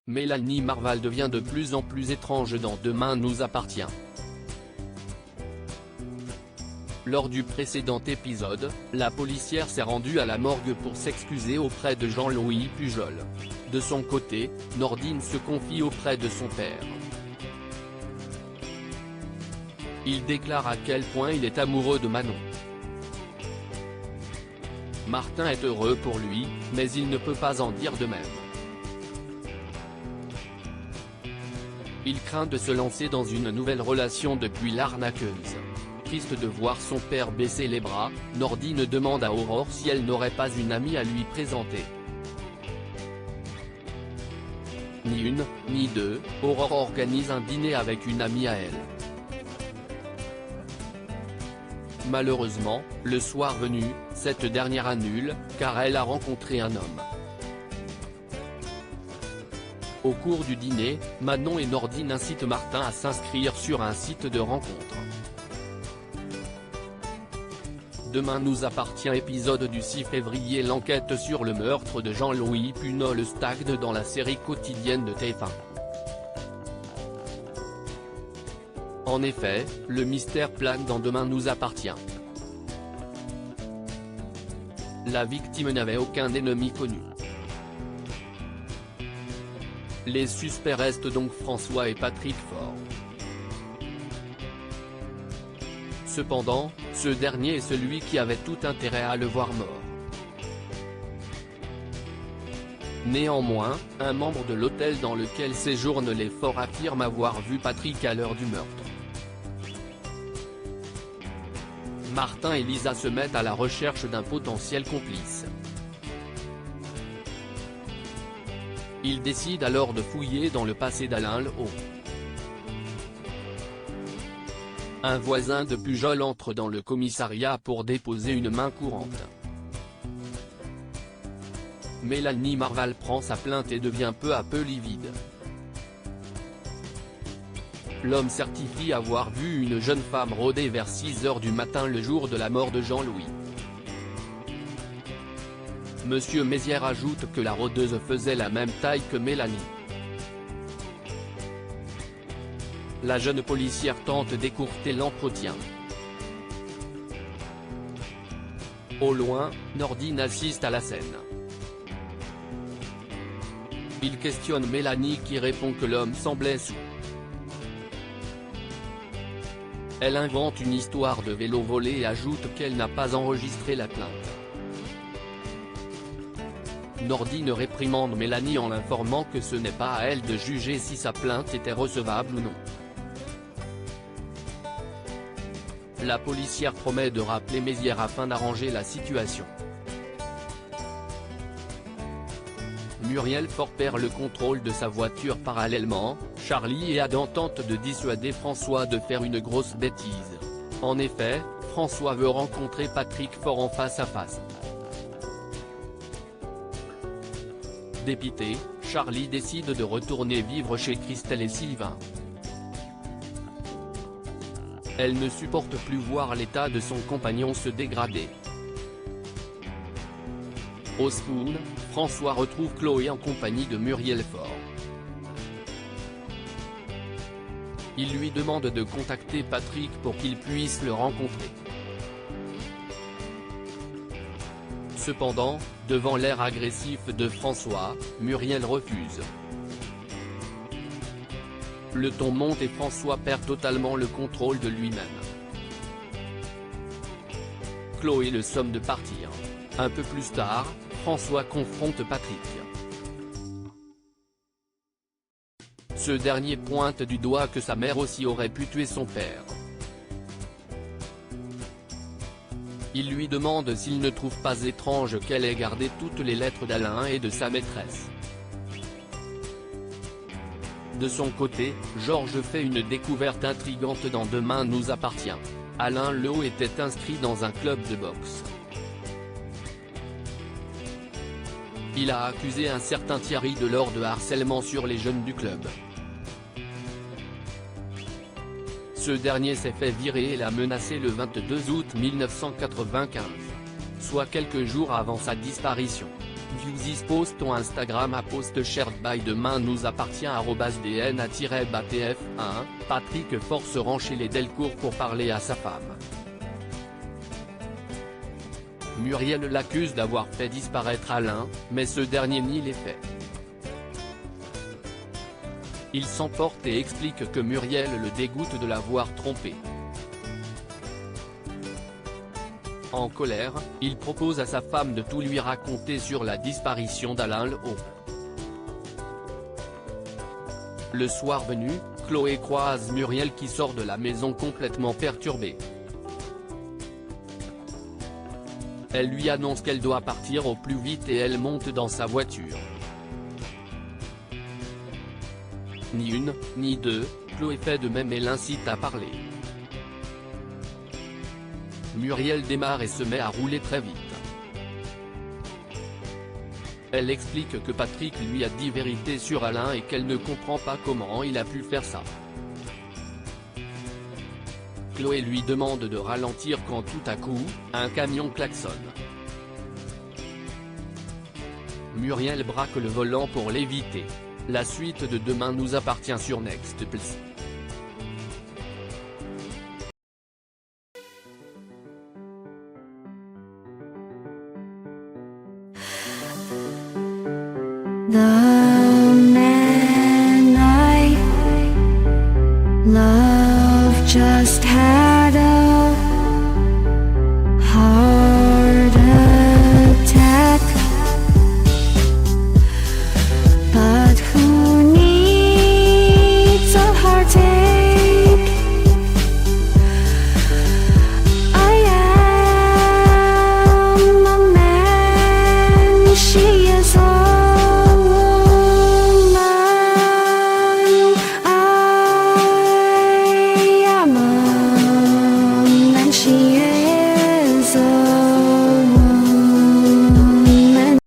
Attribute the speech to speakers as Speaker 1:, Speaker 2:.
Speaker 1: Mélanie Marval devient de plus en plus étrange dans Demain nous appartient. Lors du précédent épisode, la policière s'est rendue à la morgue pour s'excuser auprès de Jean-Louis Pujol. De son côté, Nordine se confie auprès de son père. Il déclare à quel point il est amoureux de Manon. Martin est heureux pour lui, mais il ne peut pas en dire de même. Il craint de se lancer dans une nouvelle relation depuis l'arnaqueuse. Triste de voir son père baisser les bras, Nordine demande à Aurore si elle n'aurait pas une amie à lui présenter. Ni une, ni deux, Aurore organise un dîner avec une amie à elle. Malheureusement, le soir venu, cette dernière annule, car elle a rencontré un homme. Au cours du dîner, Manon et Nordine incitent Martin à s'inscrire sur un site de rencontre. Demain nous appartient épisode du 6 février. L'enquête sur le meurtre de Jean-Louis Pujol stagne dans la série quotidienne de TF1. En effet, le mystère plane dans Demain nous appartient. La victime n'avait aucun ennemi connu. Les suspects restent donc François et Patrick Faure. Cependant, ce dernier est celui qui avait tout intérêt à le voir mort. Néanmoins, un membre de l'hôtel dans lequel séjournent les Faure affirme avoir vu Patrick à l'heure du meurtre. Martin et Lisa se mettent à la recherche d'un potentiel complice. Ils décident alors de fouiller dans le passé d'Alain Lehaut. Un voisin de Pujol entre dans le commissariat pour déposer une main courante. Mélanie Marval prend sa plainte et devient peu à peu livide. L'homme certifie avoir vu une jeune femme rôder vers 6 h du matin le jour de la mort de Jean-Louis. Monsieur Mézières ajoute que la rôdeuse faisait la même taille que Mélanie. La jeune policière tente d'écourter l'entretien. Au loin, Nordine assiste à la scène. Il questionne Mélanie qui répond que l'homme semblait saoul. Elle invente une histoire de vélo volé et ajoute qu'elle n'a pas enregistré la plainte. Nordine réprimande Mélanie en l'informant que ce n'est pas à elle de juger si sa plainte était recevable ou non. La policière promet de rappeler Mézières afin d'arranger la situation. Muriel Faure perd le contrôle de sa voiture parallèlement, Charlie et Adam tentent de dissuader François de faire une grosse bêtise. En effet, François veut rencontrer Patrick Faure en face à face. Dépité, Charlie décide de retourner vivre chez Christelle et Sylvain. Elle ne supporte plus voir l'état de son compagnon se dégrader. Au Spoon, François retrouve Chloé en compagnie de Muriel Faure. Il lui demande de contacter Patrick pour qu'il puisse le rencontrer. Cependant, devant l'air agressif de François, Muriel refuse. Le ton monte et François perd totalement le contrôle de lui-même. Chloé le somme de partir. Un peu plus tard, François confronte Patrick. Ce dernier pointe du doigt que sa mère aussi aurait pu tuer son père. Il lui demande s'il ne trouve pas étrange qu'elle ait gardé toutes les lettres d'Alain et de sa maîtresse. De son côté, Georges fait une découverte intrigante dans Demain nous appartient. Alain Lehaut était inscrit dans un club de boxe. Il a accusé un certain Thierry Delors de harcèlement sur les jeunes du club. Ce dernier s'est fait virer et l'a menacé le 22 août 1995, soit quelques jours avant sa disparition. View this post on Instagram à post shared by demain nous appartient @dna-batf1. Patrick Faure se rend chez les Delcourt pour parler à sa femme. Muriel l'accuse d'avoir fait disparaître Alain, mais ce dernier nie les faits. Il s'emporte et explique que Muriel le dégoûte de l'avoir trompé. En colère, il propose à sa femme de tout lui raconter sur la disparition d'Alain Lehaut. Le soir venu, Chloé croise Muriel qui sort de la maison complètement perturbée. Elle lui annonce qu'elle doit partir au plus vite et elle monte dans sa voiture. Ni une, ni deux, Chloé fait de même et l'incite à parler. Muriel démarre et se met à rouler très vite. Elle explique que Patrick lui a dit vérité sur Alain et qu'elle ne comprend pas comment il a pu faire ça. Chloé lui demande de ralentir quand tout à coup, un camion klaxonne. Muriel braque le volant pour l'éviter. La suite de demain nous appartient sur Next Plus.
Speaker 2: 나